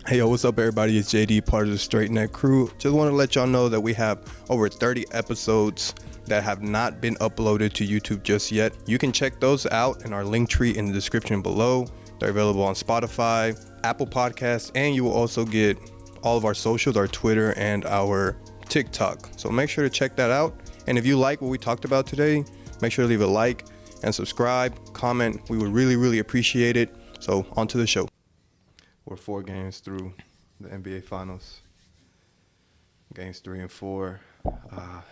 Hey, yo, what's up, everybody? It's JD, part of the Straight Neck crew. Just want to let y'all know that we have over 30 episodes that have not been uploaded to YouTube just yet. You can check those out in our link tree in the description below. They're available on Spotify, Apple Podcasts, and you will also get all of our socials, our Twitter, and our TikTok. So make sure to check that out. And if you like what we talked about today, make sure to leave a like and subscribe, comment. We would really, really appreciate it. So on to the show. We're 4 games through the NBA Finals. Games 3 and 4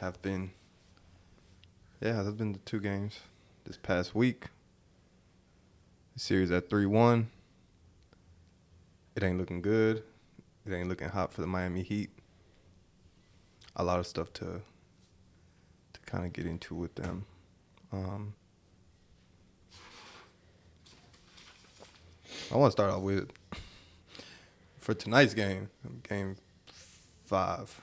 have been the 2 games this past week. The series at 3-1. It ain't looking good. It ain't looking hot for the Miami Heat. A lot of stuff to kind of get into with them. I want to start off with, for tonight's game, game 5,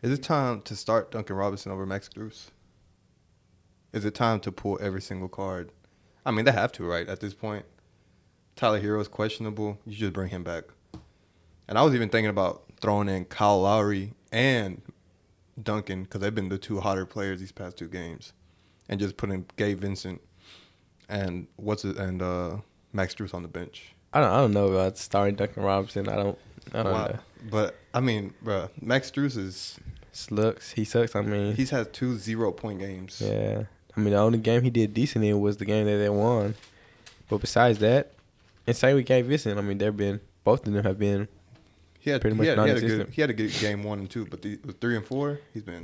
is it time to start Duncan Robinson over Max Strus? Is it time to pull every single card? I mean, they have to, right, at this point. Tyler Hero's questionable. You should bring him back. And I was even thinking about throwing in Kyle Lowry and Duncan, because they've been the 2 hotter players these past 2 games, and just putting Gabe Vincent and Max Strus on the bench. I don't know about starting Duncan Robinson. I don't know. But I mean, bro, Max Strus He sucks. I mean, he's had 2 0-point games. Yeah. I mean, the only game he did decent in was the game that they won. But besides that, and same with Gabe Vincent. I mean, both of them have been pretty much non-existent. He had a good game 1 and 2, but with 3 and 4, he's been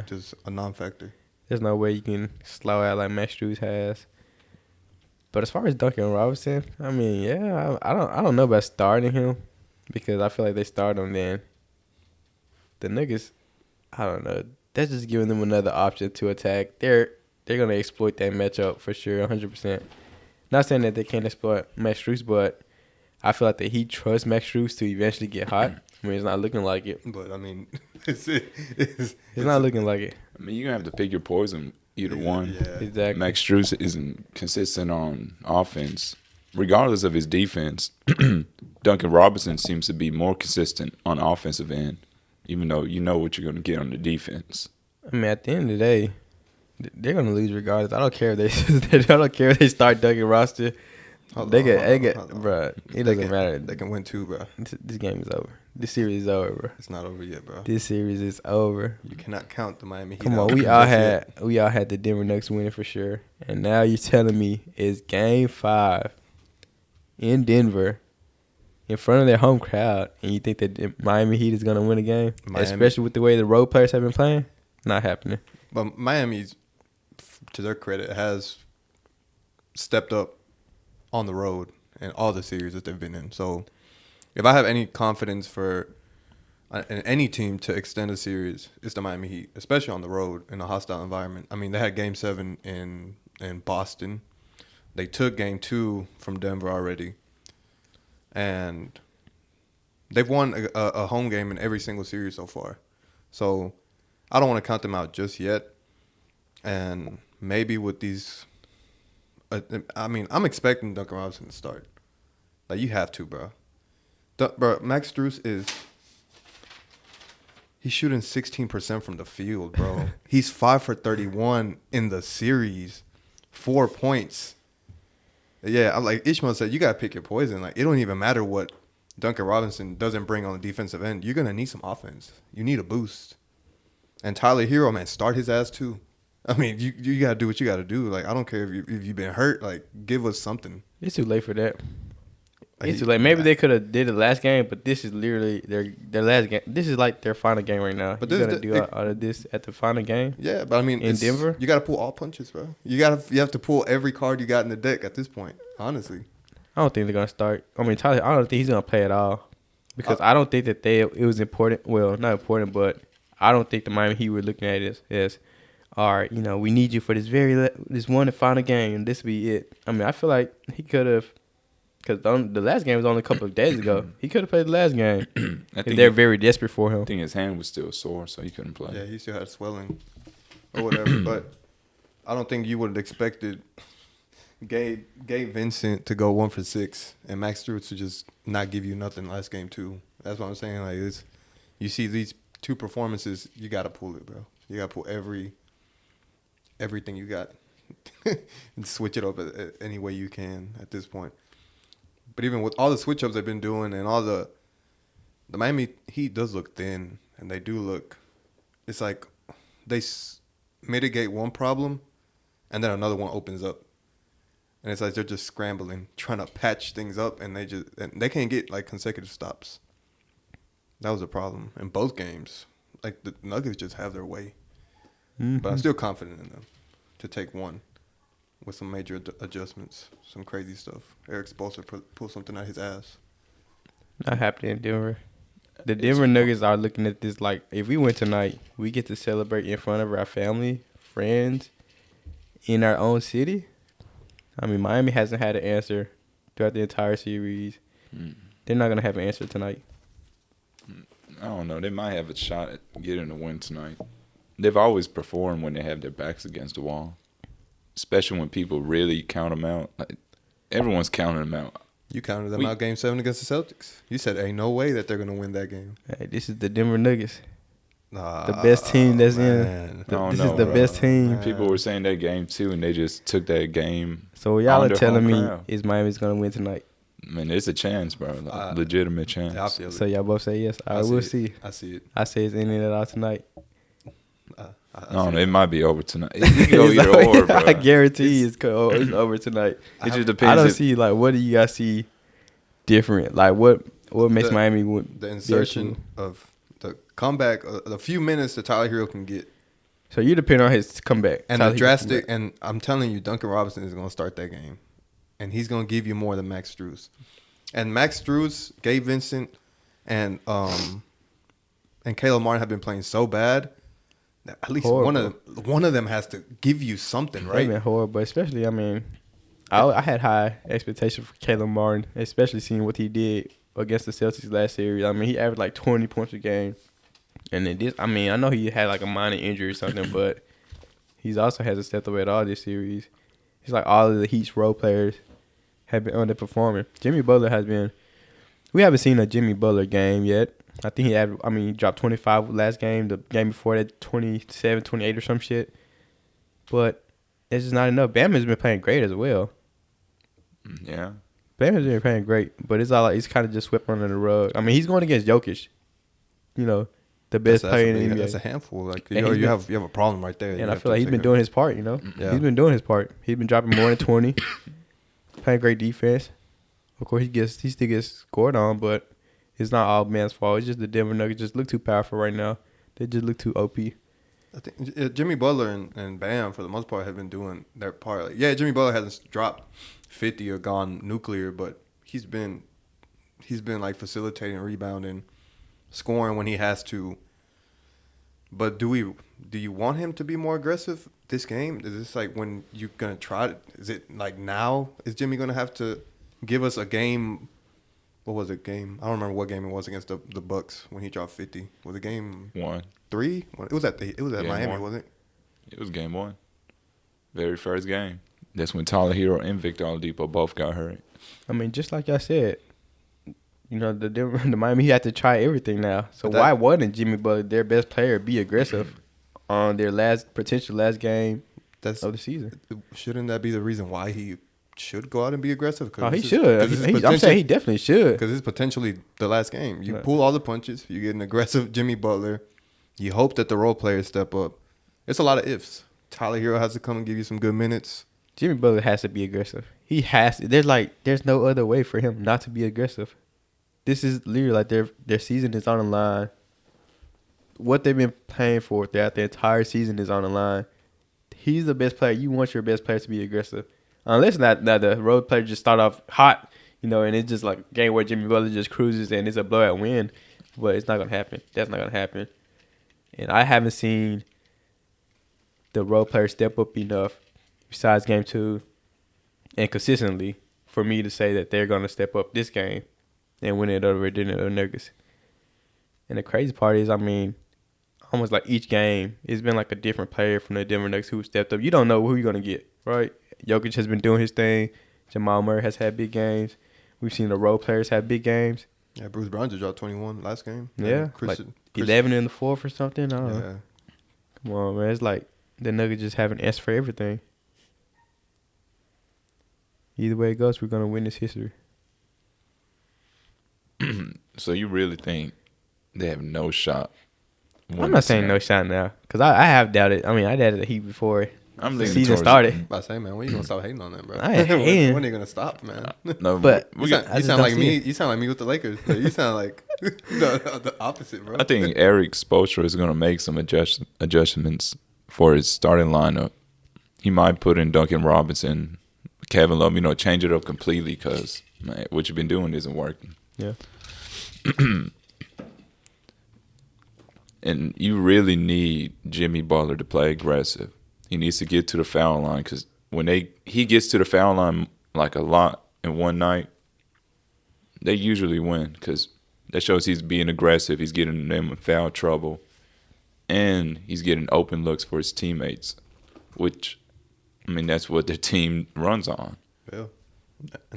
just a non-factor. There's no way you can slow out like Max Strus has. But as far as Duncan Robinson, I mean, I don't know about starting him, because I feel like they start him, then the niggas, I don't know. That's just giving them another option to attack. They're gonna exploit that matchup for sure, 100%. Not saying that they can't exploit Max Strus, but I feel like the Heat trust Max Strus to eventually get hot. I mean, it's not looking like it. But I mean, it's not looking like it. I mean, you're gonna have to pick your poison. Either one. Yeah. Exactly. Max Strus isn't consistent on offense. Regardless of his defense, Duncan Robinson seems to be more consistent on the offensive end, even though you know what you're going to get on the defense. I mean, at the end of the day, they're going to lose regardless. I don't care if they start Duncan Robinson. Bro, it doesn't matter. They can win 2, bro. This game is over. This series is over, bro. It's not over yet, bro. This series is over. You cannot count the Miami Heat. Come on, we all had the Denver Nuggets winning for sure. And now you're telling me it's game 5 in Denver in front of their home crowd, and you think that Miami Heat is going to win a game? Especially with the way the road players have been playing? Not happening. But Miami's, to their credit, has stepped up on the road in all the series that they've been in. So if I have any confidence for any team to extend a series, it's the Miami Heat, especially on the road in a hostile environment. I mean, they had Game 7 in Boston. They took Game 2 from Denver already. And they've won a home game in every single series so far. So I don't want to count them out just yet. And maybe with these I'm expecting Duncan Robinson to start. Like, you have to, bro. Max Strus he's shooting 16% from the field, bro. He's 5 for 31 in the series, 4 points. Yeah, like Ishmael said, you got to pick your poison. Like, it don't even matter what Duncan Robinson doesn't bring on the defensive end. You're going to need some offense. You need a boost. And Tyler Hero, man, start his ass too. I mean, you got to do what you got to do. Like, I don't care if you've been hurt. Like, give us something. It's too late for that. It's too late. Maybe they could have did it last game, but this is literally their last game. This is like their final game right now. But you got to do all of this at the final game? Yeah, but I mean, in Denver? You got to pull all punches, bro. You have to pull every card you got in the deck at this point, honestly. I don't think they're going to start. I mean, Tyler, I don't think he's going to play at all. Because I don't think that it was important. Well, not important, but I don't think the Miami Heat were looking at it as all right, we need you for this one and final game, and this will be it. I mean, I feel like he could have, because the last game was only a couple of days ago. He could have played the last game. They're very desperate for him. I think his hand was still sore, so he couldn't play. Yeah, he still had swelling or whatever. But I don't think you would have expected Gabe Vincent to go 1 for 6, and Max Strus to just not give you nothing last game too. That's what I'm saying. Like it's, you see these two performances, you gotta pull it, bro. You gotta pull everything you got and switch it up any way you can at this point. But even with all the switch ups they've been doing and all the Miami Heat does look thin, and they do look. It's like they mitigate one problem, and then another one opens up, and it's like they're just scrambling, trying to patch things up, and they can't get like consecutive stops. That was a problem in both games. Like the Nuggets just have their way, but I'm still confident in them to take one with some major adjustments, some crazy stuff. Eric Spoelstra pull something out his ass. Not happening in Denver. The Denver Nuggets are looking at this like, if we win tonight, we get to celebrate in front of our family, friends, in our own city. I mean, Miami hasn't had an answer throughout the entire series. They're not going to have an answer tonight. I don't know. They might have a shot at getting a win tonight. They've always performed when they have their backs against the wall, especially when people really count them out. Like, everyone's counting them out. You counted them out Game 7 against the Celtics. You said, ain't no way that they're going to win that game. Hey, this is the Denver Nuggets. Nah, The best team that's man. This is the best team. Man. People were saying that game too, and they just took that game. So what y'all are Under telling home me crowd. is Miami's going to win tonight. I mean, it's a chance, bro. Legitimate chance. I feel So it. y'all both say yes. All right, we'll see. I see it. I say it's in and out tonight. I don't know. It might be over tonight. It can go either or, bro. I guarantee it's over tonight. It just depends. I don't if- see, like, what do you guys see different? Like, what makes Miami win? The insertion of the comeback, the few minutes that Tyler Hero can get, So you depend on his comeback. and Tyler the Hero's drastic. comeback. And I'm telling you, Duncan Robinson is going to start that game, and he's going to give you more than Max Strus. And Max Strus, Gabe Vincent, and Caleb Martin have been playing so bad that at least Horrible. one of them has to give you something, They've right? been horrible, especially, I mean, I had high expectations for Caleb Martin, especially seeing what he did against the Celtics last series. I mean, he averaged like 20 points a game. And then this, I mean, I know he had like a minor injury or something, but he's also hasn't stepped away at all this series. It's like all of the Heat's role players have been underperforming. Jimmy Butler has been, we haven't seen a Jimmy Butler game yet. I think he dropped 25 last game. The game before that, 27, 28 or some shit. But it's just not enough. Bam has been playing great as well. Yeah. Bam has been playing great, but it's all like, it's kind of just swept under the rug. I mean, he's going against Jokic, you know, the best player in the NBA. That's a handful. Like And you have a problem right there. And I feel like he's been doing his part, you know. Yeah. He's been doing his part. He's been dropping more than 20, playing great defense. Of course, he still gets scored on, but it's not all man's fault. It's just the Denver Nuggets just look too powerful right now. They just look too OP. I think Jimmy Butler and Bam, for the most part, have been doing their part. Like, yeah, Jimmy Butler hasn't dropped 50 or gone nuclear, but he's been like facilitating, rebounding, scoring when he has to. But do you want him to be more aggressive this game? Is this like when you're gonna try it? Is it like now? Is Jimmy gonna have to give us a game? What was it? Game? I don't remember what game it was against the Bucks when he dropped 50. Was it game 1. 3? It was at Game Miami, 1. wasn't it? It was game 1. Very first game. That's when Tyler Hero and Victor Oladipo both got hurt. I mean, just like I said, you know, the Miami he had to try everything now. So But why wouldn't Jimmy Butler, their best player, be aggressive on their potential last game That's of the season? Shouldn't that be the reason why he should go out and be aggressive? Oh, he should. I'm saying he definitely should. Because it's potentially the last game. You Right. pull all the punches. You get an aggressive Jimmy Butler. You hope that the role players step up. It's a lot of ifs. Tyler Hero has to come and give you some good minutes. Jimmy Butler has to be aggressive. He has to. There's no other way for him not to be aggressive. This is literally like their season is on the line. What they've been playing for throughout the entire season is on the line. He's the best player. You want your best player to be aggressive. Unless not the road player just start off hot, you know, and it's just like a game where Jimmy Butler just cruises and it's a blowout win. But it's not going to happen. That's not going to happen. And I haven't seen the role player step up enough besides game 2 and consistently for me to say that they're going to step up this game and win it over the Nuggets. And the crazy part is, I mean, almost like each game, it's been like a different player from the Denver Nuggets who stepped up. You don't know who you're going to get, right? Jokic has been doing his thing. Jamal Murray has had big games. We've seen the role players have big games. Yeah, Bruce Brown just dropped 21 last game. Yeah, like 11 in the fourth or something. I don't know. Yeah. Come on, man. It's like the Nuggets just have an S for everything. Either way it goes, we're going to win this history. So you really think they have no shot? I'm not saying no shot now because I have doubted. I mean, I doubted the Heat before I'm the leaning season towards started. I say, man, when you gonna stop hating on them, bro? I ain't hating. When are you gonna stop, man? No, But we You got, sound, I you just sound don't like see me. it. You sound like me with the Lakers. You sound like the opposite, bro. I think Eric Spoelstra is going to make some adjustments for his starting lineup. He might put in Duncan Robinson, Kevin Love, change it up completely because what you've been doing isn't working. Yeah. And you really need Jimmy Butler to play aggressive. He needs to get to the foul line because when he gets to the foul line like a lot in one night, they usually win because that shows he's being aggressive. He's getting them in foul trouble, and he's getting open looks for his teammates, which, I mean, that's what their team runs on. Yeah.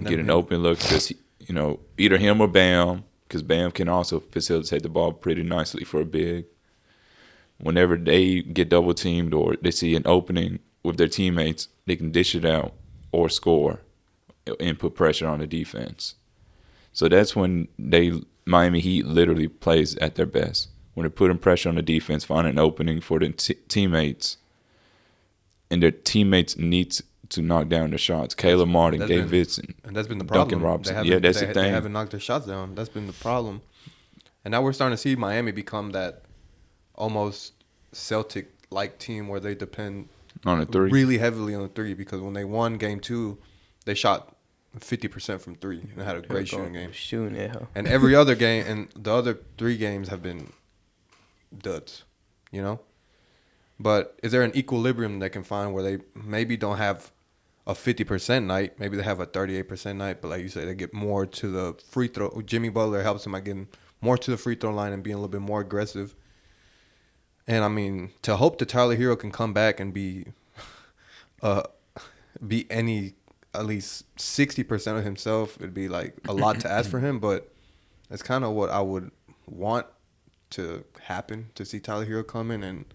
Getting open looks because, either him or Bam, because Bam can also facilitate the ball pretty nicely for a big. Whenever they get double teamed or they see an opening with their teammates, they can dish it out or score and put pressure on the defense. So that's when Miami Heat literally plays at their best. When they're putting pressure on the defense, find an opening for their teammates, and their teammates need to knock down the shots. Caleb Martin, Gabe Vincent, and that's been the problem. Duncan Robinson. That's the thing. They haven't knocked their shots down. That's been the problem. And now we're starting to see Miami become that almost Celtic-like team where they depend On a three. really heavily on the three because when they won Game 2, they shot 50% from three and had a great shooting game. Shooting it, huh? And every other game, and the other 3 games have been duds, But is there an equilibrium they can find where they maybe don't have a 50% night, maybe they have a 38% night, but like you say, they get more to the free throw. Jimmy Butler helps them by getting more to the free throw line and being a little bit more aggressive. And I mean, to hope that Tyler Hero can come back and be at least 60% of himself, it'd be like a lot to ask for him, but it's kind of what I would want to happen, to see Tyler Hero come in and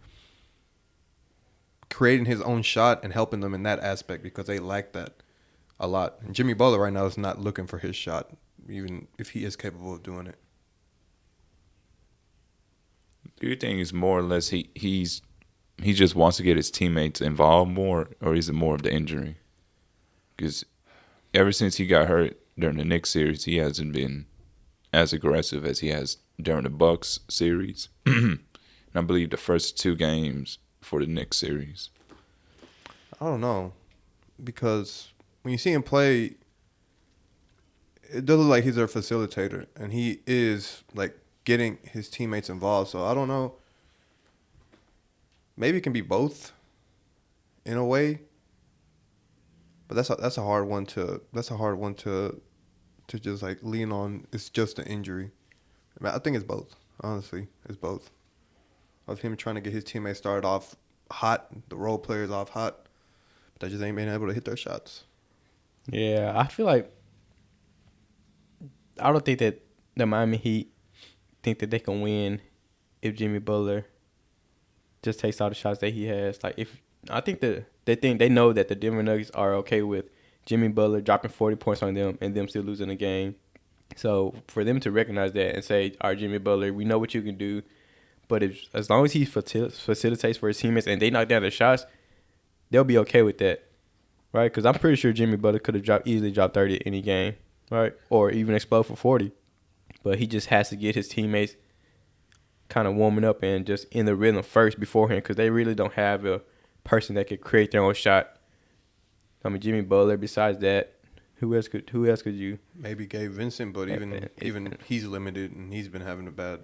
creating his own shot and helping them in that aspect because they lack that a lot. And Jimmy Butler right now is not looking for his shot, even if he is capable of doing it. Do you think it's more or less he just wants to get his teammates involved more, or is it more of the injury? Because ever since he got hurt during the Knicks series, he hasn't been as aggressive as he has during the Bucks series. And I believe the first 2 games for the Knicks series. I don't know, because when you see him play, it does look like he's their facilitator, and he is like getting his teammates involved. So I don't know. Maybe it can be both, in a way. But that's a hard one to just like lean on. It's just an injury. I think it's both. Honestly, it's both. Of him trying to get his teammates started off hot, the role players off hot, but they just ain't been able to hit their shots. Yeah, I feel like I don't think that the Miami Heat think that they can win if Jimmy Butler just takes all the shots that he has. Like, if I think that they know that the Denver Nuggets are okay with Jimmy Butler dropping 40 points on them and them still losing the game. So for them to recognize that and say, "All right, Jimmy Butler, we know what you can do," but as long as he facilitates for his teammates and they knock down the shots, they'll be okay with that, right? Because I'm pretty sure Jimmy Butler could have easily dropped 30 any game, right, or even explode for 40. But he just has to get his teammates kind of warming up and just in the rhythm first beforehand, because they really don't have a person that could create their own shot. I mean, Jimmy Butler. Besides that, who else could you? Maybe Gabe Vincent, but even he's limited and he's been having a bad.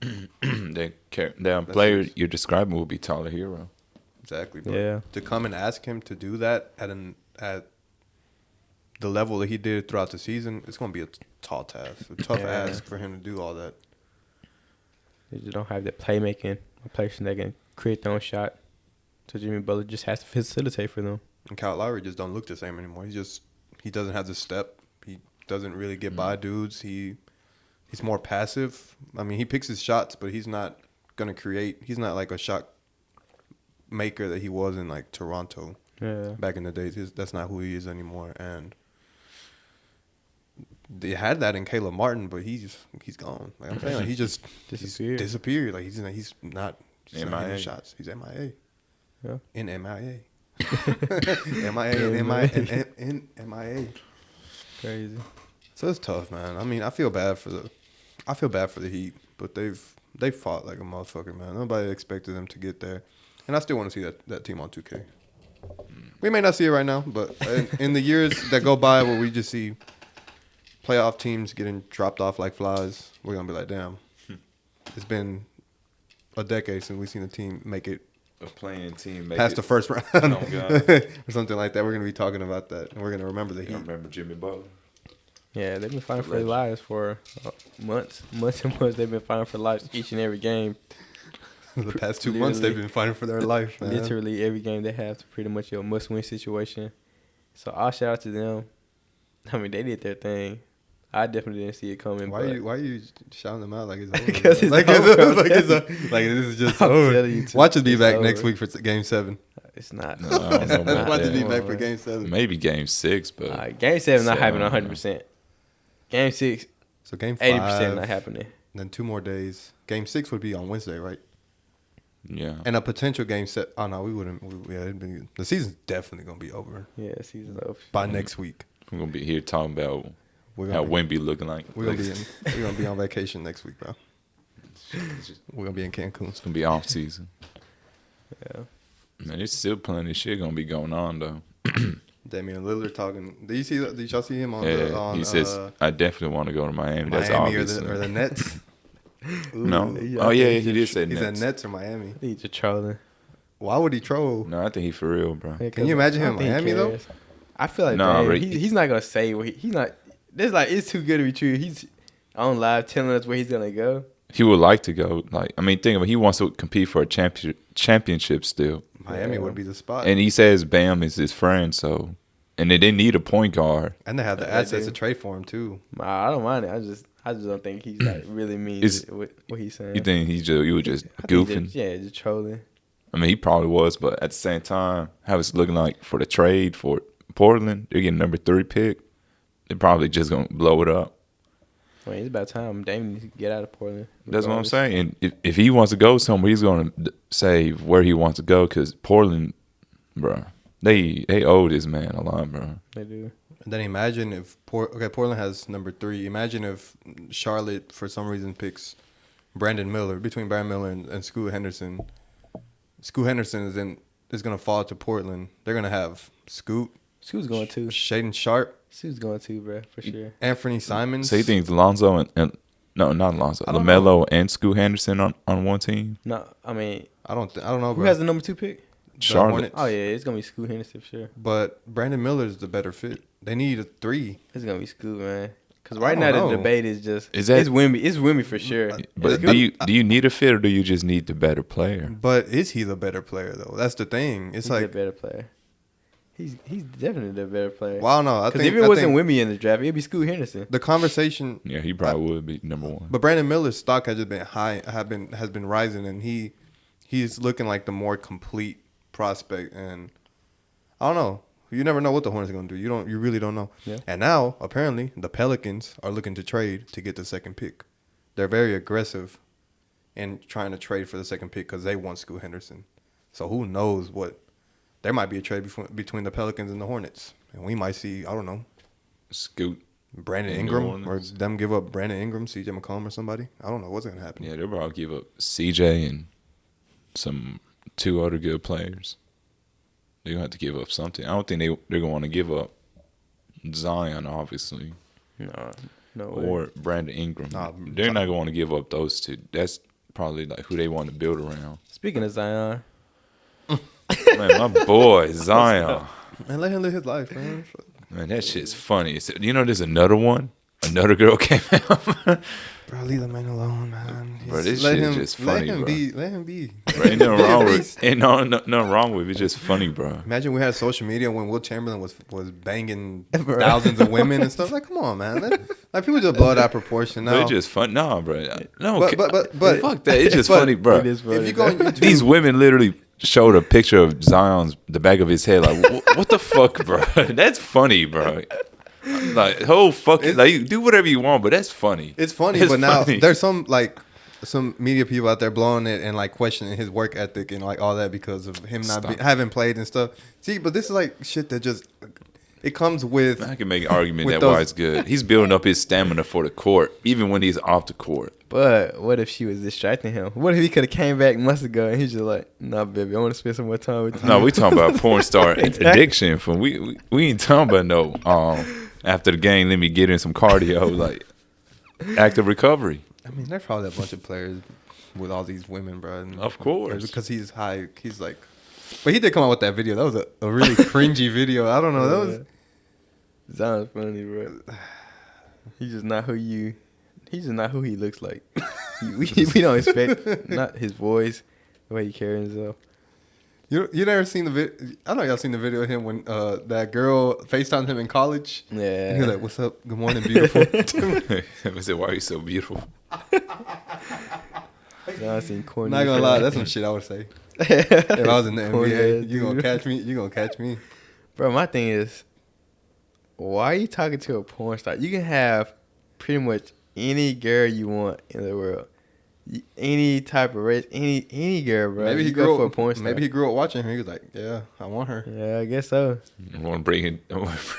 The player you're describing will be Tyler Hero. Exactly. But Yeah. to come and ask him to do that at the level that he did throughout the season, it's going to be a tall task, a tough ask for him to do all that. They just don't have that playmaking, a person that can create their own shot. So Jimmy Butler just has to facilitate for them. And Kyle Lowry just don't look the same anymore. He doesn't have the step. He doesn't really get by dudes. He's more passive. I mean, he picks his shots, but he's not gonna create. He's not like a shot maker that he was in like Toronto back in the days. That's not who he is anymore. And they had that in Caleb Martin, but he's gone. Like I'm saying, like, he just disappeared. Like he's not hitting shots. He's MIA. Yeah. In MIA. MIA. Crazy. So it's tough, man. I mean, I feel bad for the Heat, but they fought like a motherfucker, man. Nobody expected them to get there, and I still want to see that team on 2K. We may not see it right now, but in the years that go by where we just see playoff teams getting dropped off like flies, we're gonna be like, damn. It's been a decade since we've seen a team make it. A playing team past the first round Oh, God. or something like that. We're going to be talking about that, and we're going to remember the Heat. I remember Jimmy Butler. Yeah, they've been fighting for their lives for months and months. They've been fighting for lives each and every game. The past 2 months, they've been fighting for their life, man. Literally every game they have to pretty much a must-win situation. So I'll shout out to them. I mean, they did their thing. I definitely didn't see it coming. Why are you shouting them out like it's over? Because it's like over. like this is just I'm over. telling you, Watch us be it's back over. next week for Game 7. It's not. No, I don't know about Watch us be that. back for Game 7. Maybe Game 6, but Game 7 not So, happening 100%. Game 6, So Game 5, 80% not happening. then 2 more days. Game 6 would be on Wednesday, right? yeah. And a potential Game set. Oh no, we wouldn't. The season's definitely gonna be over Yeah, season's over. by next week. I'm gonna be here talking about We're how gonna be, Wemby looking like. we're gonna be on vacation next week, bro. We're gonna be in Cancun. It's gonna be off season. Yeah. Man, there's still plenty of shit gonna be going on though. Damian Lillard talking. Did y'all see him on Yeah, he says I definitely want to go to Miami. That's Miami obvious. or the Nets? No. Yeah, Oh I yeah, think he did say He said Nets. Nets or Miami. I think he's just trolling. Why would he troll? No, I think he for real, bro. Can you imagine him in I don't think he Miami, though? cares. I feel like Nah, bro, he's not gonna say where he's not. This like it's too good to be true. He's on live telling us where he's gonna go. He would like to go. Like, I mean, think of it. He wants to compete for a championship still, Miami Yeah. would be the spot. and he says Bam is his friend. So, and they didn't need a point guard. And they have the They assets do. to trade for him, too. I don't mind it. I just don't think he's like really means Is- what he's saying. You think you were just I think goofing? just trolling. I mean, he probably was, but at the same time, how it's looking like for the trade for Portland, they're getting number 3 pick. They're probably just gonna blow it up. I mean, it's about time Dame needs to get out of Portland. That's what I'm regardless. saying. And if he wants to go somewhere, he's gonna say where he wants to go. Because Portland, bro, they owe this man a lot, bro. They do. And then imagine if Portland has number 3. Imagine if Charlotte, for some reason, picks Brandon Miller. Between Brandon Miller and Scoot Henderson. Scoot Henderson is going to fall to Portland. They're going to have Scoot, Scoot's going too. Shaden Sharp, Scoot's going too, bro, for sure. Anthony Simons. So he thinks Lonzo and no, not Lonzo, I don't LaMelo and Scoot Henderson on one team. No, I mean, I don't know, who bro. has the number 2 pick? Charlotte. Hornets. Oh yeah, it's gonna be Scoot Henderson for sure. But Brandon Miller is the better fit. They need a 3. It's gonna be Scoot, man. Because I right don't now know. the debate is just Is that- it's Wemby. It's Wemby for sure. But It's do you need a fit or do you just need the better player? But is he the better player, though? That's the thing. It's He's like, the better player. He's definitely the better player. well, I don't know. I Because think if it I wasn't think Wemby in the draft, it'd be Scoot Henderson. the conversation. Yeah, he probably would be number 1. But Brandon Miller's stock has just been high, has been rising, and he's looking like the more complete prospect. And I don't know. You never know what the Hornets are gonna do. You really don't know. Yeah. And now apparently the Pelicans are looking to trade to get the second pick. They're very aggressive in trying to trade for the second pick because they want Scoot Henderson. So who knows what? There might be a trade between the Pelicans and the Hornets, and we might see, I don't know, Scoot. Brandon In New Ingram, or Orleans. them give up Brandon Ingram, CJ McCollum, or somebody. I don't know what's gonna happen. Yeah, they'll probably give up CJ and some 2 other good players. They're gonna have to give up something. I don't think they're gonna want to give up Zion, obviously, No way. or Brandon Ingram. Nah, They're not gonna want to give up those 2. That's probably like who they want to build around. Speaking of Zion, Man, my boy Zion. Man, let him live his life, man. Man, that shit's funny. You know, there's another one another girl came out. Bro, leave the man alone, man. Bro, this shit is just funny, let him bro. Be, let him be. Bro, ain't nothing wrong with it. Ain't nothing wrong with it. It's just funny, bro. Imagine we had social media when Will Chamberlain was banging Bro. thousands of women and stuff. Like, come on, man. Like, people just blow it out of proportion now. But it's just fun. No, bro. No, But fuck that. It's just but funny, bro. It is funny. if you go on YouTube, These women literally showed a picture of Zion's the back of his head. Like, what the fuck, bro? That's funny, bro. Like, whole fucking like, you do whatever you want, but that's funny. it's funny, It's but now funny. there's some media people out there blowing it and like questioning his work ethic and like all that because of him not Stop. having played and stuff. See, but this is like shit that just it comes with. I can make an argument With that why those- it's good. He's building up his stamina for the court, even when he's off the court. But what if she was distracting him? What if he could have came back months ago and he's just like, nah, baby, I want to spend some more time with you. No, we talking about porn star Exactly. addiction. From we ain't talking about no. After the game, let me get in some cardio, like active recovery. I mean, there's probably a bunch of players with all these women, bro. And Of course. because he's high. He's like, but he did come out with that video. That was a really cringy video. I don't know. That was. Sounds funny, bro. He's just not who he looks like. we don't expect not his voice, the way he carries himself. You never seen the video? I know y'all seen the video of him when that girl FaceTimed him in college. Yeah. And he was like, "What's up? Good morning, beautiful." I said, "Why are you so beautiful?" I've seen corny. Not gonna lie, that's some shit I would say. If I was in the Corny NBA, ass you gonna dude. catch me. You gonna catch me. Bro, my thing is, why are you talking to a porn star? You can have pretty much any girl you want in the world. Any type of race, any girl, bro. Maybe he You go grew for a up. porn star. Maybe he grew up watching her. He was like, "Yeah, I want her." Yeah, I guess so. I want to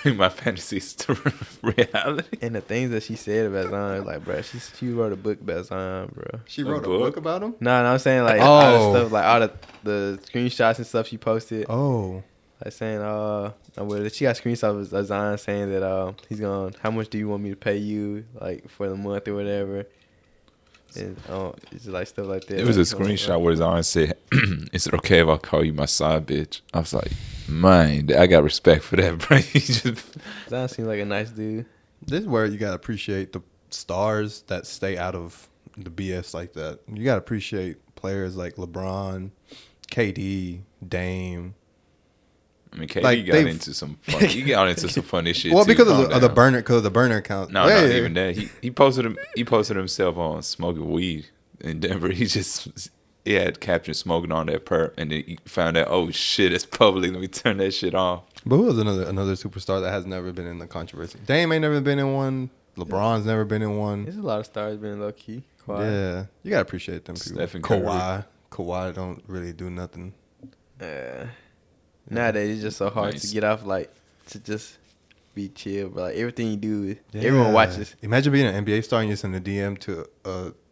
bring my fantasies to reality. And the things that she said about Zion, like, bro, she wrote a book about Zion, bro. She A wrote a book? book about him. No, I'm saying like all Oh. the stuff, like all the screenshots and stuff she posted, Oh, like saying, well, she got screenshots of Zion saying that he's gonna, how much do you want me to pay you, like for the month or whatever, and it's like stuff like that. It was a Like, screenshot where Zion said, "Is it okay if I call you my side bitch?" I was like, "Man, I got respect for that, bro." He just Zion seems like a nice dude. this is where you gotta appreciate the stars that stay out of the BS like that. You gotta appreciate players like LeBron, KD, Dame. I mean, KD Like, got they've- into some funny. He got into some funny shit. Well, too. because Calm of the down. burner, account. No, Yeah, not yeah. even that. He posted himself on smoking weed in Denver. He had captured smoking on that perp, and then he found out, oh shit, it's public. Let me turn that shit off. But who was another superstar that has never been in the controversy? Dame ain't never been in one. LeBron's never been in one. There's a lot of stars being low key, quiet. Yeah, you gotta appreciate them people. Stephen Curry. Kawhi don't really do nothing. Nowadays, it's just so hard Nice. to get off, like to just be chill, bro. Like everything you do, everyone watches. Imagine being an NBA star and you send a DM to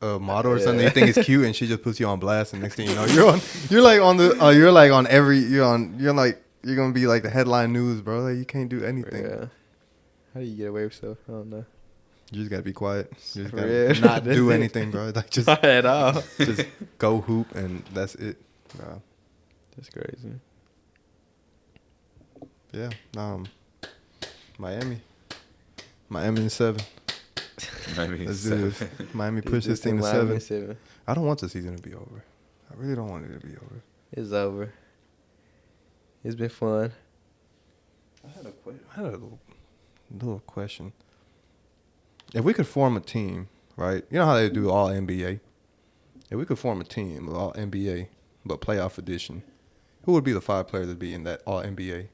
a model or something you think is cute, and she just puts you on blast, and next thing you know, you're gonna be like the headline news, bro. Like you can't do anything. Yeah. How do you get away with stuff? I don't know. You just gotta be quiet. You just For gotta real. not That's do it. anything, bro. Like just Not at all. just go hoop, and that's it. Bro. That's crazy. Yeah. Miami in 7. I mean, Let's do this. Miami push this thing to 7. I don't want the season to be over. I really don't want it to be over. It's over. It's been fun. I had a little question. If we could form a team, right? You know how they do all NBA? If we could form a team of all NBA, but playoff edition, who would be the 5 players that be in that all NBA?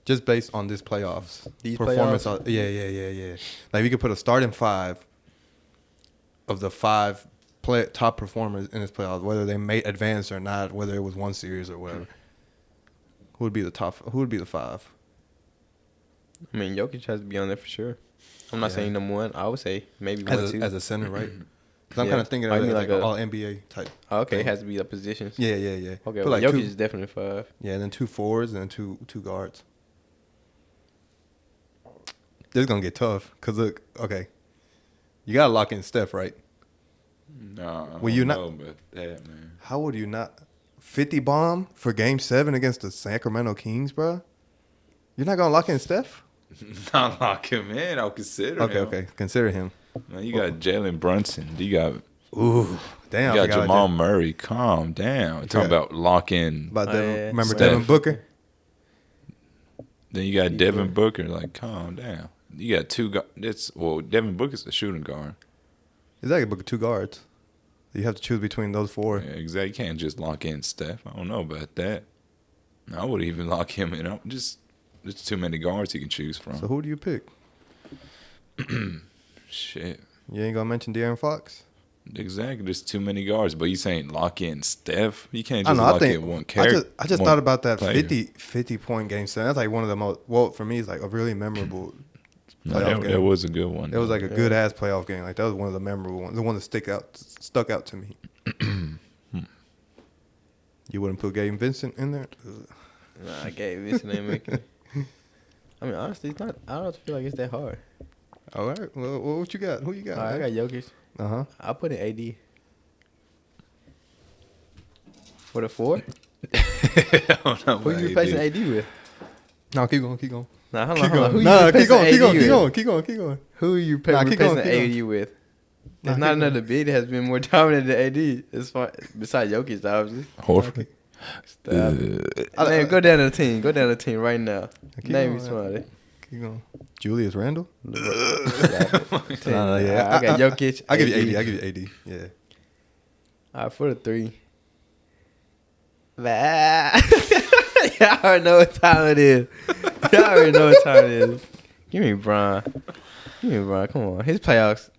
Just based on this playoffs. These performance. playoffs? Yeah. Like we could put a starting 5 of the 5 top performers in this playoffs, whether they made advance or not, whether it was one series or whatever. Who would be the top? Who would be the 5? I mean, Jokic has to be on there for sure. I'm not Yeah. saying number 1. I would say maybe 1, 2. As a center, right? Because I'm Yeah. kind of thinking Oh, of you it mean like like an a- all NBA type. Oh, okay, it thing. has to be the positions. Yeah. Okay, Put well, like Jokic 2, is definitely 5. yeah, and then 2 forwards and then two guards. This is gonna get tough. Cause look, okay, you gotta lock in Steph, right? No, I Will you don't not- know, but yeah, man. How would you not 50 bomb for Game 7 against the Sacramento Kings, bro? You're not gonna lock in Steph? Not lock him in. I'll consider Okay, him. okay. Consider him. Man, you got Jalen Brunson. You got Ooh, damn. you I got forgot Jamal that. Murray. Calm down. Talking Yeah. about lock in. About Oh, Devin, yeah. remember Steph. Devin Booker? Then you got Yeah. Devin Booker. Like, calm down. You got two guards. Devin Booker's a shooting guard. Is that Booker 2 guards? You have to choose between those 4. Yeah, exactly. You can't just lock in Steph. I don't know about that. I would even lock him in. There's too many guards he can choose from. So who do you pick? Shit. You ain't gonna mention De'Aaron Fox? Exactly. There's too many guards. But you saying lock in Steph? You can't I just know. I lock think in one I character. just thought about that player. 50 point game set. That's like one of the most. Well, for me, it's like a really memorable. No, playoff that game. was a good one. It was like a Yeah. good ass playoff game. Like that was one of the memorable ones. The one that stuck out to me. You wouldn't put Gabe Vincent in there? Ugh. Nah, I gave Vincent ain't making it. I mean, honestly, it's not. I don't feel like it's that hard. All right. Well, what you got? Who you got? All right, I got Jokic. Uh huh. I'll put in AD. For the 4? I don't know Who about you AD. replacing AD with? No, keep going. Keep going. Nah, hold Keep on, hold on. Who going. you Nah, keep replacing going. Keep AD going. Keep with? going. Keep going. Keep going. Who are you Nah, keep going, replacing keep AD with? There's Nah, not keep another big that has been more dominant than AD as far besides Jokic, obviously. Horford. Stop. Man, go down to the team. Go down to the team right now. Keep Name me going, somebody. Keep going. Julius Randle? Team. Nah, yeah. I got Jokic. I give you AD. I give you AD. Yeah. All right, for the 3. Y'all already know what time it is. Y'all already know what time it is. Give me Bron. Give me Bron. Come on. His playoffs.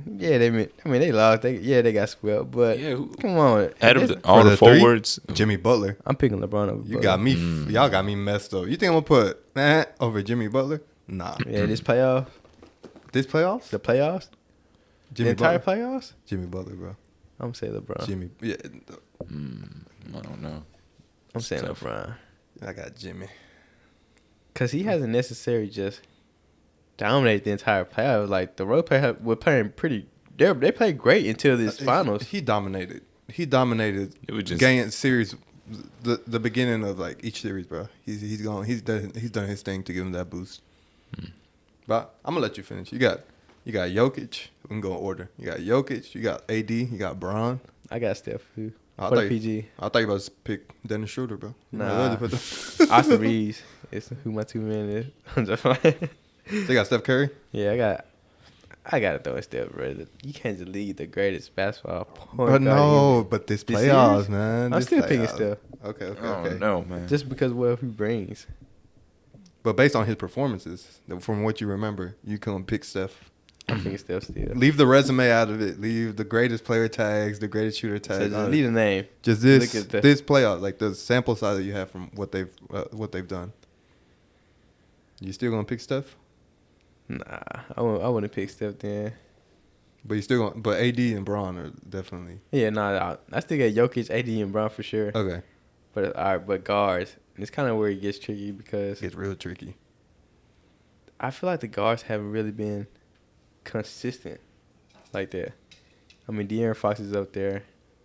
Yeah, they lost. They got swept. But Yeah, come on. Out of This- all For the the 3? forwards, Jimmy Butler. I'm picking LeBron over. You Butler. got me. Y'all got me messed up. You think I'm gonna put over Jimmy Butler? Nah. Yeah, this playoff, This playoffs? the playoffs, Jimmy the entire Butler. playoffs. Jimmy Butler, bro. I'm saying LeBron. Jimmy. Yeah. I don't know. I'm saying tough. LeBron. I got Jimmy. Cause he hasn't necessarily just dominated the entire playoff. Like the road player were playing pretty. They played great until this finals. He dominated. He dominated. It was just- game series. The beginning of like each series, bro. He's gone. He's done his thing to give him that boost. But I'm gonna let you finish. You got Jokic. We can go in order. You got Jokic. You got AD. You got Bron. I got Steph too. I For the thought PG. I thought you were about to pick Dennis Schroeder, bro. Nah. They Austin Reeves is who my 2 men is. I'm just playing. got Steph Curry. Yeah, I got to throw in Steph, bro. You can't just lead the greatest basketball point But guard no, in- but this This playoffs, series? man. I'm This still picking playoffs. Steph. Okay, okay, I okay. don't know, man. Just because what he brings. But based on his performances, from what you remember, you couldn't pick Steph. I'm picking Steph still. Leave the resume out of it. Leave the greatest player tags, the greatest shooter So tags. just lead a name. Just this Look at the- this playoff, like the sample size that you have from what they've done. You still gonna pick Steph? Nah, I wouldn't pick Steph then. But you still going but AD and Braun are definitely Yeah, nah, I still got Jokic, AD, and Brown for sure. okay. But all right, but guards, it's kind of where it gets tricky because It gets real tricky. I feel like the guards haven't really been consistent like that. I mean, De'Aaron Fox is up there,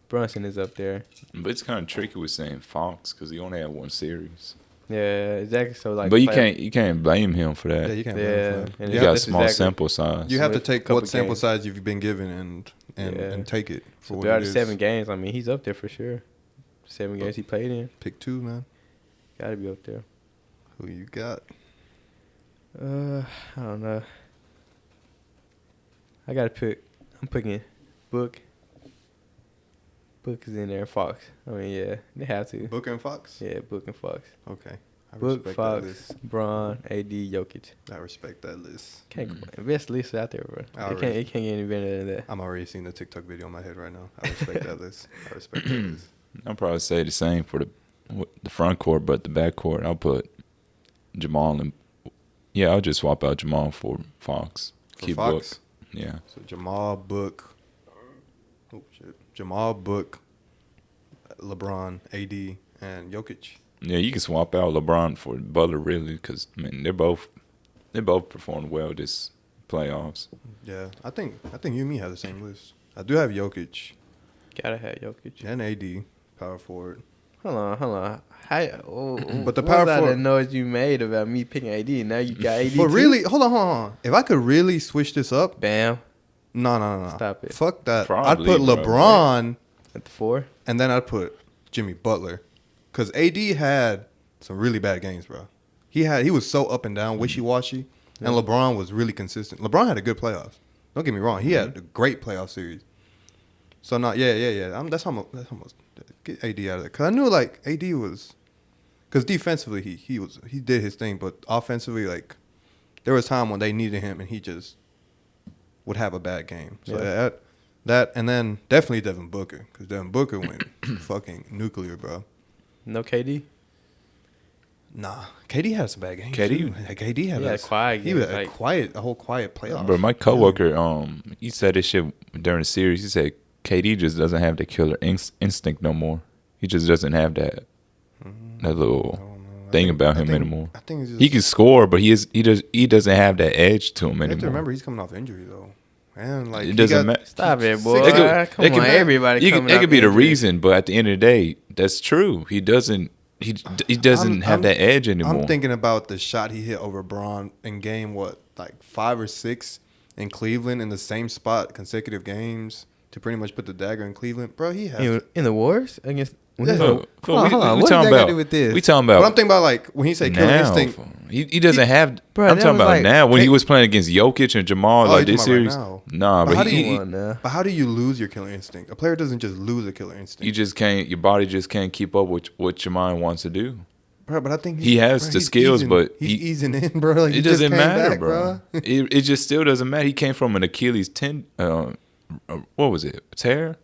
Brunson is up there. But it's kind of tricky with saying Fox because he only had one series. Yeah, exactly. So like, But you can't blame him for that. Yeah, you can't. Yeah, blame him. and You Yeah, got a that's small exactly- sample size. You have to With take couple what sample games. size you've been given and Yeah. and take it for So what there are it is. 7 games. I mean, he's up there for sure. 7 games he played in, Pick 2, man. got to be up there. Who you got? I don't know. I gotta pick. I'm picking Book. Book is in there. Fox. I mean, yeah, they have to. Booker and Fox? Yeah, Book and Fox. Okay. I Book, respect that Fox, list. Braun, AD, Jokic. I respect that list. Can't best list out there, bro. I It can't get any better than that. I'm already seeing the TikTok video in my head right now. I respect that list. I respect that list. I'll probably say the same for the front court, but the back court, I'll put Jamal and I'll just swap out Jamal for Fox. For Keep Fox? Book. Yeah. So Jamal, Book. Oh shit. Jamal, Book, LeBron, AD, and Jokic. Yeah, you can swap out LeBron for Butler really because I mean they both performed well this playoffs. Yeah, I think you and me have the same list. I do have Jokic Gotta have Jokic. and AD, power forward. Hold on. But the what power was that forward- noise you made about me picking AD? Now you got AD. But too? really, hold on. If I could really switch this up, Bam, no. Stop it. Fuck that. Probably, I'd put bro. LeBron at the 4. and then I'd put Jimmy Butler, because AD had some really bad games, bro. He was so up and down, wishy washy, and LeBron was really consistent. LeBron had a good playoffs. Don't get me wrong. He had a great playoff series. So that's almost get AD out of there. Cause I knew like AD was, cause defensively he did his thing, but offensively like there was time when they needed him and he just would have a bad game. So that and then definitely Devin Booker, cause Devin Booker went fucking nuclear, bro. No KD. Nah, KD had some bad games. KD? too. KD had a quiet He game, was like- a whole quiet playoff. Bro, my coworker, he said this shit during the series. He said KD just doesn't have the killer instinct no more. He just doesn't have that little thing about him anymore. I think it's just, He can score, but he doesn't have that edge to him You have to anymore. remember he's coming off injury though, man. Like It doesn't matter. Stop it, boy. It Come on, everybody. It could be the reason, but at the end of the day, that's true. He doesn't have that edge anymore. I'm thinking about the shot he hit over Braun in game 5 or 6 in Cleveland in the same spot consecutive games to pretty much put the dagger in Cleveland, bro. He has. in the wars against. Yeah. Hold Hold on, we what talking does that got to about do with this? We talking But I'm about thinking about like when he said killer now. instinct. He doesn't have. Bro, I'm that talking was about like- now when he was playing against Jokic and Jamal like you're this talking about series. right Nah, But but how do he, you- Come on now. But how do you lose your killer instinct? A player doesn't just lose a killer instinct. you just can't. Your body just can't keep up with what your mind wants to do. Bro, but I think He has the he's skills, easing, but he's he- easing in, bro. Like, he It just doesn't came matter, back, bro. It just still doesn't matter. He came from an Achilles what was it? Tear?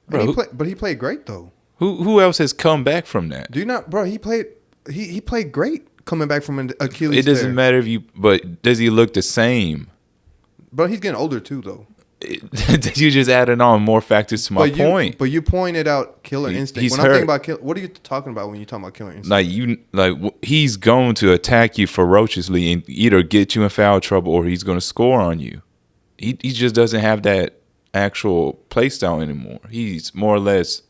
Bro, But he played great though. who else has come back from that? Do you not, bro? He played great coming back from an Achilles. It doesn't tear. matter but does he look the same? But he's getting older too, though. You just added on more factors to my point. But you pointed out killer instinct. he's When I'm thinking hurt. about what are you talking about when you're talking about killer instinct? He's going to attack you ferociously and either get you in foul trouble or he's going to score on you. He just doesn't have that actual play style anymore. He's more or less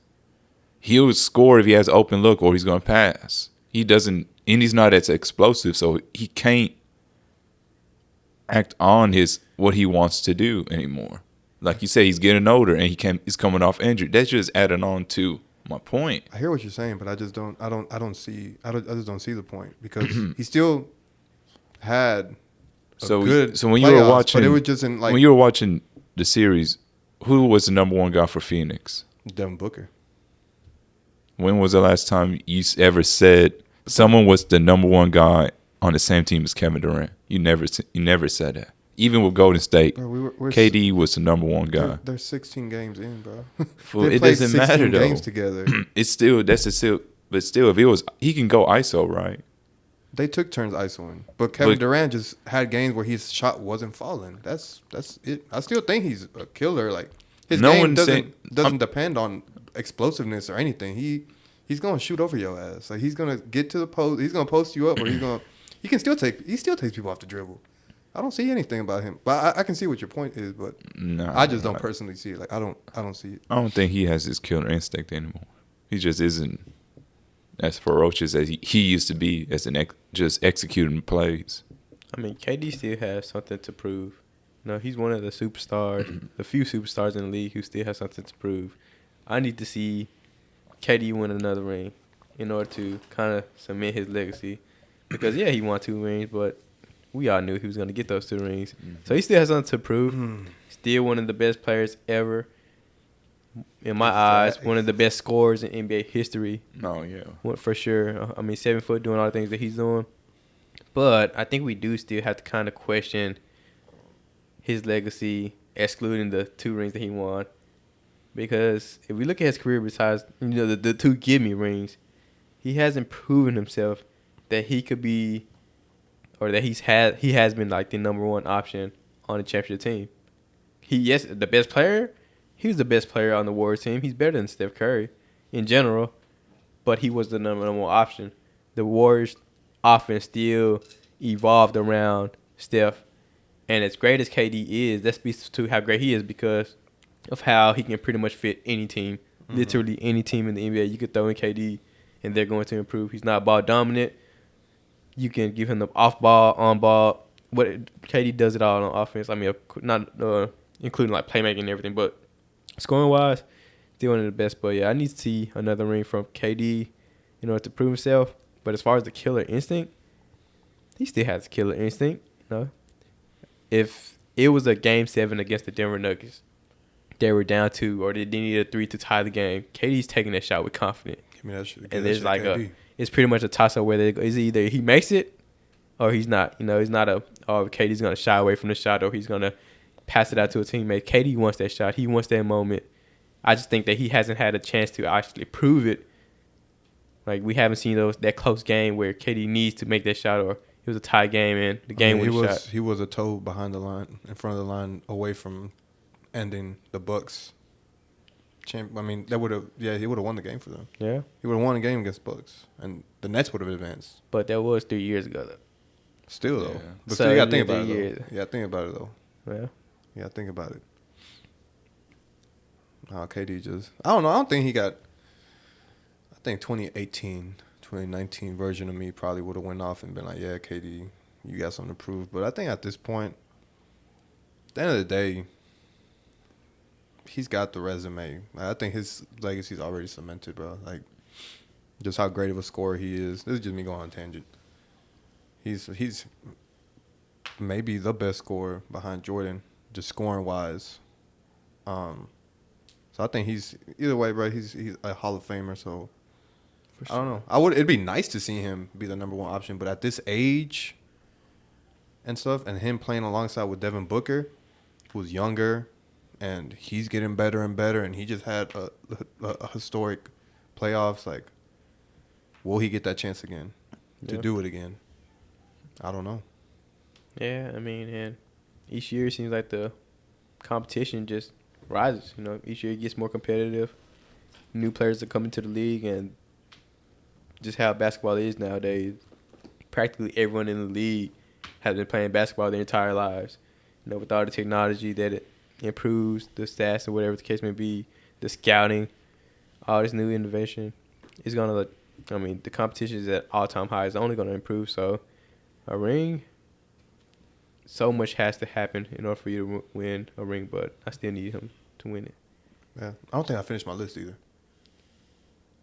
he'll score if he has open look or he's going to pass. He doesn't, and he's not as explosive, so he can't act on what he wants to do anymore. Like you say, he's getting older and he's coming off injured. That's just adding on to my point. I hear what you're saying, but I just don't see the point because he still had So good when you were playoffs, watching, but it was just in like when you were watching the series, who was the number one guy for Phoenix? Devin Booker. When was the last time you ever said someone was the number one guy on the same team as Kevin Durant? You never said that. Even with Golden State, Bro, we're KD was the number one guy. They're 16 games in, bro. Fool, They it played doesn't 16 matter though. games together. It's still but still, if it was, he can go ISO, right? They took turns isoing, but Kevin But- Durant just had games where his shot wasn't falling. That's it. I still think he's a killer. Like his No game one doesn't said- depend on explosiveness or anything. He's gonna shoot over your ass. Like he's gonna get to the post. He's gonna post you up, or he still takes people off the dribble. I don't see anything about him, but I can see what your point is. But No, I just don't personally see it. Like I don't see it. I don't think he has his killer instinct anymore. He just isn't as ferocious as he used to be as just executing plays. I mean, KD still has something to prove. No, he's one of the superstars, the few superstars in the league who still has something to prove. I need to see KD win another ring in order to kind of cement his legacy. Because, yeah, he won 2 rings, but we all knew he was going to get those 2 rings. So he still has something to prove. Still one of the best players ever. In my eyes, one of the best scorers in NBA history. Oh yeah. For sure. I mean, 7 foot doing all the things that he's doing. But I think we do still have to kind of question his legacy, excluding the 2 rings that he won. Because if we look at his career besides, the 2 give me rings, he hasn't proven himself that he could be, or that he has been like the number 1 option on the championship team. The best player. He was the best player on the Warriors team. He's better than Steph Curry in general, but he was the number 1 option. The Warriors offense still evolved around Steph, and as great as KD is, that speaks to how great he is because of how he can pretty much fit any team, literally any team in the NBA. You could throw in KD, and they're going to improve. He's not ball dominant. You can give him the off ball, on ball. KD does it all on offense. I mean, not including like playmaking and everything, but scoring wise, still one of the best. But yeah, I need to see another ring from KD in order to prove himself. But as far as the killer instinct, he still has a killer instinct. You know, if it was a game 7 against the Denver Nuggets, they were down 2 or they needed a 3 to tie the game, KD's taking that shot with confidence. Give me that shit. And there's like it's pretty much a toss up where it's either he makes it or he's not. You know, he's not KD's gonna shy away from the shot or he's gonna pass it out to a teammate. KD wants that shot. He wants that moment. I just think that he hasn't had a chance to actually prove it. Like we haven't seen that close game where KD needs to make that shot or it was a tie game and the game was shot. He was a toe behind the line, in front of the line, away from ending the Bucks. He would have won the game for them. Yeah, he would have won a game against the Bucks, and the Nets would have advanced. But that was 3 years ago, though. Still though, but so still, you gotta think about it. Though. Yeah, think about it though. Yeah, think about it. KD just, I don't know. I don't think he got. I think 2018, 2019 version of me probably would have went off and been like, yeah, KD, you got something to prove. But I think at this point, at the end of the day, he's got the resume. I think his legacy's already cemented, bro. Like, just how great of a scorer he is. This is just me going on a tangent. He's maybe the best scorer behind Jordan, just scoring wise. So I think he's either way, bro. He's a Hall of Famer. So I don't know. It'd be nice to see him be the number 1 option, but at this age and stuff, and him playing alongside with Devin Booker, who's younger. And he's getting better and better, and he just had a historic playoffs. Like, will he get that chance again to do it again? I don't know. Yeah, I mean, and each year it seems like the competition just rises. You know, each year it gets more competitive. New players are coming to the league, and just how basketball is nowadays, practically everyone in the league has been playing basketball their entire lives. You know, with all the technology that it improves, the stats or whatever the case may be, the scouting, all this new innovation is going to, the competition is at all-time high. It's only going to improve. So a ring, so much has to happen in order for you to win a ring, but I still need him to win it. Yeah, I don't think I finished my list either.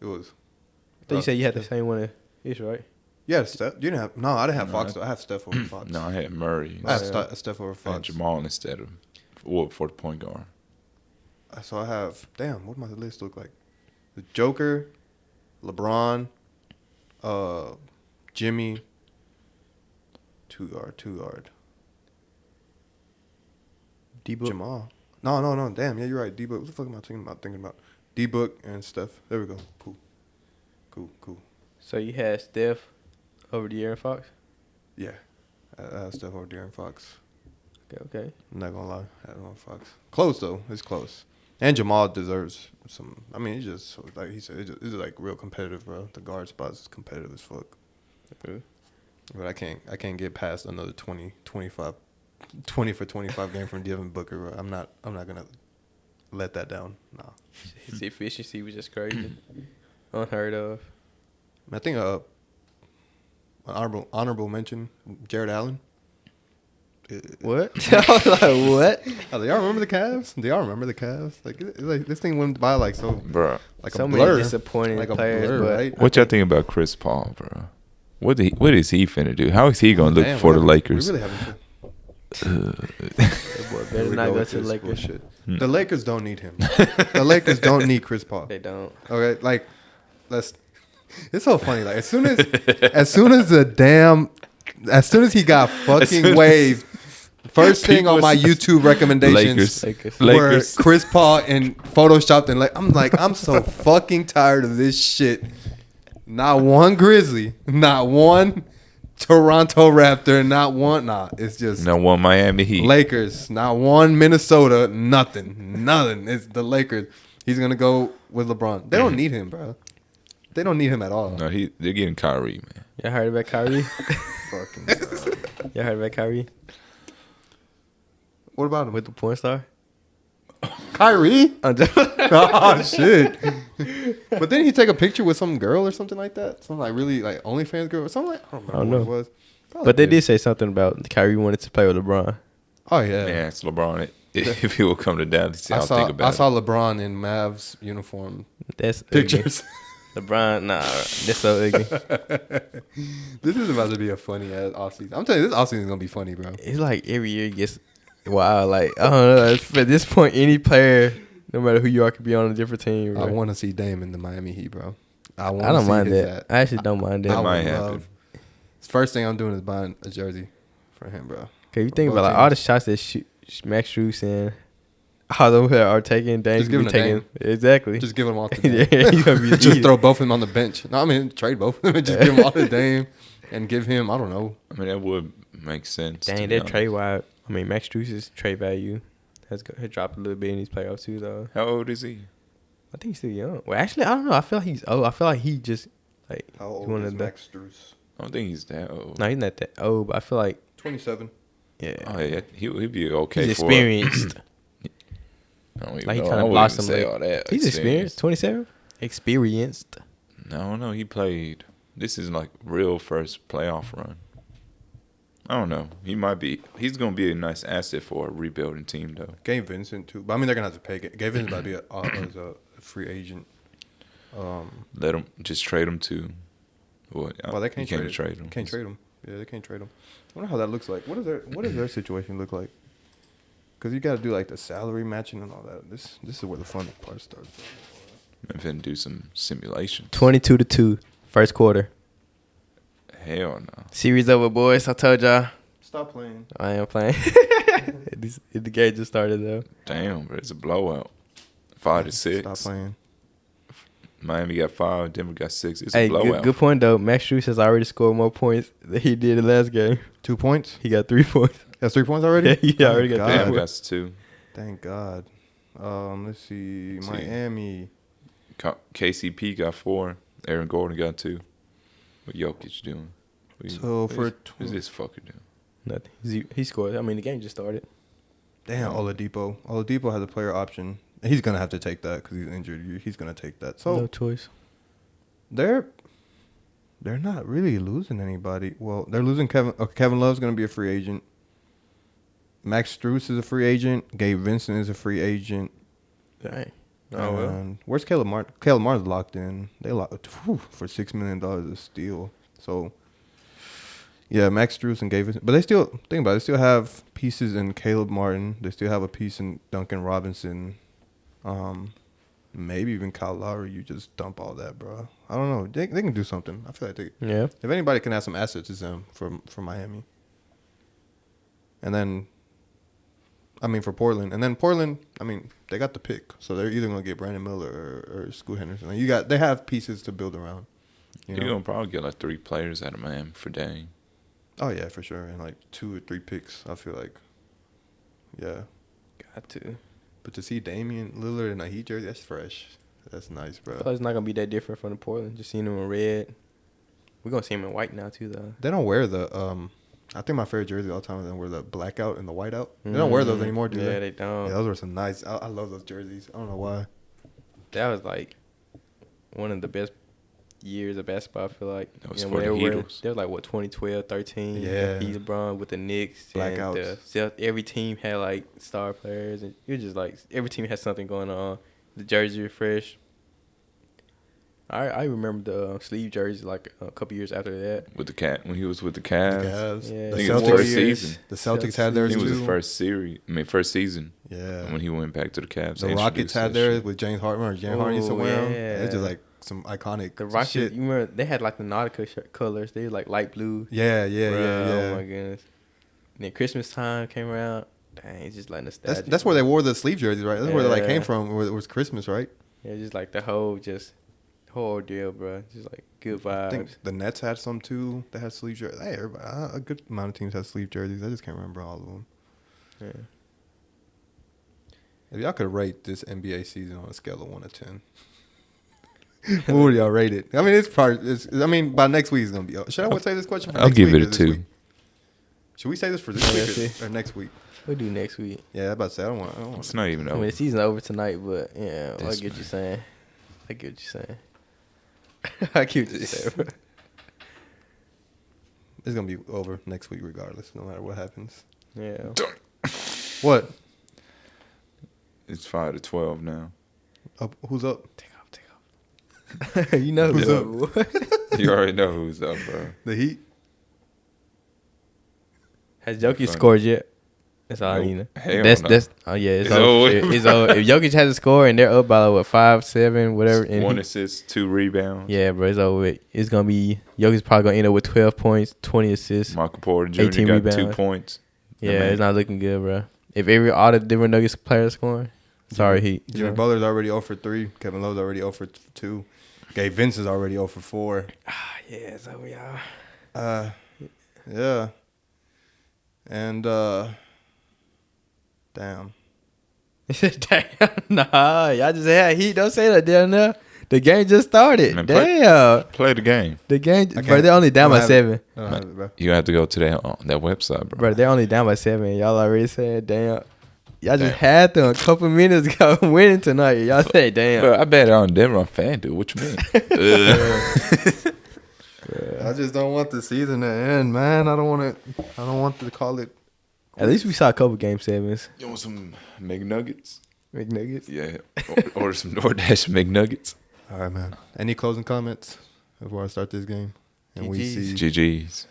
It was. I thought you said you had the same one as Ish, right? Yeah, Steph. You didn't have. No, I didn't have Fox. Though. I have Steph over Fox. No, I had Murray. I had Steph over I had Fox. Jamal instead of for the point guard. So I have. Damn, what does my list look like? The Joker, LeBron, Jimmy, two guard. D-Book. Jamal. No. Damn, yeah, you're right. D-Book. What the fuck am I thinking about? D-Book and Steph. There we go. Cool. So you had Steph over De'Aaron Fox? Yeah. I had Steph over De'Aaron Fox. Okay. I'm not going to lie. I had him on Fox. Close, though. It's close. And Jamal deserves some. I mean, it's just, like he said, it's just like real competitive, bro. The guard spot is competitive as fuck. Okay. But I can't get past another 20 for 25 game from Devin Booker, bro. I'm not going to let that down. No. His efficiency was just crazy. Unheard of. I think an honorable mention, Jared Allen. What? I was like, what? Oh, do y'all remember the Cavs? Do y'all remember the Cavs? Like this thing went by like so, bro. like so a blur. many disappointing like a players, blur, but right? What y'all think about Chris Paul, bro? What is he finna do? How is he gonna look Damn, for the we Lakers? really haven't. the boy better not go to the Lakers. Bullshit. The Lakers don't need him. The Lakers don't need Chris Paul. They don't. Okay, like it's so funny. Like as soon as he got fucking waved, first thing on my YouTube recommendations Lakers. were Chris Paul and photoshopped and I'm so fucking tired of this shit. Not one Grizzly, not one Toronto Raptor, not one. Nah, it's just No one Miami Heat. Lakers, not one Minnesota, nothing. It's the Lakers. He's gonna go with LeBron. They don't need him, bro. They don't need him at all. No, they're getting Kyrie, man. Y'all heard about Kyrie? Fucking God. Y'all heard about Kyrie What about him? with the porn star? Kyrie? I'm just- Oh shit! But didn't he take a picture with some girl or something like that? Some like really like OnlyFans girl or something like I don't remember what it was. Probably But they did say something about Kyrie wanted to play with LeBron. Oh yeah. Yeah, it's LeBron. If he will come to Dallas, I'll think I about saw LeBron in Mavs uniform That's ugly. pictures. LeBron, nah, that's so ugly. This is about to be a funny ass offseason. I'm telling you, this offseason is gonna be funny, bro. It's like every year it gets wild. Like I don't know. At this point, any player, no matter who you are, could be on a different team. Bro. I want to see Dame in the Miami Heat, bro. I don't mind that. I actually don't mind that. That I might would happen. love. First thing I'm doing is buying a jersey for him, bro. Cause you think Both about like all the teams. shots that Max Strus and all those that are taking, Dame Just could be give him taking exactly. Just give him all to Yeah, Dame. he's gonna be Just eating. throw both of them on the bench. No, I mean trade both of them and just give them all to Dame and give him, I don't know. I mean, that would make sense. Dang, to be that honest. trade wide. I mean, Max Strus's trade value has dropped a little bit in these playoffs too, though. How old is he? I think he's still young. Well, actually, I don't know. I feel like he's old. I feel like he just like How he's old one is of the. Max Strus? I don't think he's that old. No, he's not that old. But I feel like 27. yeah, Oh yeah, he'd be okay. he's for experienced. I don't even Like, he know. kinda I wouldn't blossomed say late. all that. He's experienced. 27, experienced. No, I don't know. He played. This is like real first playoff run. I don't know. He might be. He's gonna be a nice asset for a rebuilding team, though. Gabe Vincent too. But I mean they're gonna have to pay. Gabe Vincent about to be as a free agent. Let him just trade him to. What? Well, they can't you trade him. Can't trade him. Yeah, they can't trade him. I wonder how that looks like. What does their situation look like? Because you got to do like the salary matching and all that. This is where the fun part starts. I'm finna do some simulations. 22-2, first quarter. Hell no. Series over, boys. I told y'all Stop playing. I am playing. The game just started though. Damn, but it's a blowout. 5-6. Stop playing. Miami got 5. Denver got 6. It's Hey, a blowout. good point though. Max Strus has already scored more points than he did in the last game. 2 points. He got 3 points. That's 3 points already. Yeah, he already got God. three Denver points. got 2. Thank God. Let's see. See. Miami. KCP got 4. Aaron Gordon got 2. What Jokic doing? So for what's this fucker doing? Nothing. He scored. I mean, the game just started. Damn, Oladipo. Oladipo has a player option. He's gonna have to take that because he's injured. He's gonna take that. So No choice. they're not really losing anybody. Well, they're losing Kevin. Kevin Love's gonna be a free agent. Max Strus is a free agent. Gabe Vincent is a free agent. Dang. And where's Caleb Martin? Caleb Martin's locked in. They locked for $6 million a steal. So yeah, Max Strus and Gabe Vincent. But they still think about it. They still have pieces in Caleb Martin. They still have a piece in Duncan Robinson. Maybe even Kyle Lowry. You just dump all that, bro. I don't know. They can do something. I feel like Yeah. if anybody can have some assets, it's them for Miami. And then, I mean, for Portland. And then Portland, I mean, they got the pick. So they're either going to get Brandon Miller or Scoot Henderson. Like, they have pieces to build around. You You're know? gonna probably get like 3 players out of Miami for Dame. Oh, yeah, for sure. And like 2 or 3 picks, I feel like. Yeah. Got to. But to see Damian Lillard in a Heat jersey, that's fresh. That's nice, bro. I feel like it's not gonna be that different from the Portland. Just seeing him in red. We're gonna see him in white now too, though. They don't wear the I think my favorite jersey all the time is they wear the blackout and the whiteout. They don't wear those anymore, do they? Yeah, they don't. Yeah, those were some nice. I love those jerseys. I don't know why. That was like one of the best years of basketball. I feel like That was You for when the they were wearing- Heatles. That was like what 2012, 13. Yeah. He's LeBron with the Knicks. and Blackouts. every team had like star players, and you're just like every team had something going on. The jersey were fresh. I remember the sleeve jerseys like a couple years after that. With the cat when he was with the The Cavs. Cavs. Yeah, The I think it was Celtics. first season. The Celtics had theirs It was too. his first series. first season Yeah. when he went back to the Cavs. The they Rockets introduced had that theirs shit. with James Harden. Or James Harden used to Oh, wear them. yeah. It's just like some iconic The Rockets, shit. you remember they had like the Nautica colors. They were like light blue. Yeah, yeah, Bruh, yeah, yeah. Oh my goodness. And then Christmas time came around. Dang, it's just like nostalgic. That's where they wore the sleeve jerseys, right? That's where they like Yeah. came from. Where it was Christmas, right? Yeah, just like the whole ordeal, bro. Just like good vibes. I think the Nets had some too. They had sleeve jerseys. Hey, everybody, a good amount of teams had sleeve jerseys. I just can't remember all of them. Yeah. If y'all could rate this NBA season on a scale of 1 to 10, what would y'all rate it? I mean, it's probably. I mean, by next week it's gonna be. Should I say this question? For I'll next give week it or a this 2. week? Should we say this for this Yeah, week see. or next week? We'll do next week. Yeah, I about to say I don't want. It's not even I mean, over. the season's over tonight, but yeah, I This get what you're saying. I get what you're saying. I get what you're saying, bro. It's gonna be over next week regardless, no matter what happens. Yeah. What? It's 5-12 now. Up, who's up? Take off. You know who's Yeah. up, boy. You already know who's up, bro. The Heat. Has Jokic Funny. scored yet? That's all I Nope. need to know. Hell That's no. that's oh yeah, it's It's over. over. It's over. If Jokic has a score and they're up by what 5-7, whatever, and 1 he- assist, 2 rebounds. yeah, bro, it's over. With. It's gonna be Jokic's probably gonna end up with 12 points, 20 assists. Michael Porter Jr. 18 got 2 rebounds. points. The Yeah, man. it's not looking good, bro. If all the different Nuggets players scoring, sorry, Heat. Jimmy Butler's already 0 for 3. Kevin Love's already 0 for 2. Gabe Vince is already 0 for 4. Yeah, it's over, y'all. Yeah. And damn. Damn, nah, y'all just had Heat. Don't say that down there. The game just started. Man, Damn, Play the game. the game, I bro. can't- They're only down I by don't have 7. I don't have it, bro. You have to go to that website, bro. Bro, they're only down by 7. Y'all already said, damn. Y'all just Damn. had them a couple minutes ago winning tonight. Y'all say, damn. Bro, I bet on Denver on FanDuel. What you mean? I just don't want the season to end, man. I don't want to call it. At least we saw a couple game 7s. You want some McNuggets? McNuggets. Yeah. Order some DoorDash McNuggets. All right, man. Any closing comments before I start this game? And we GGs. see GG's.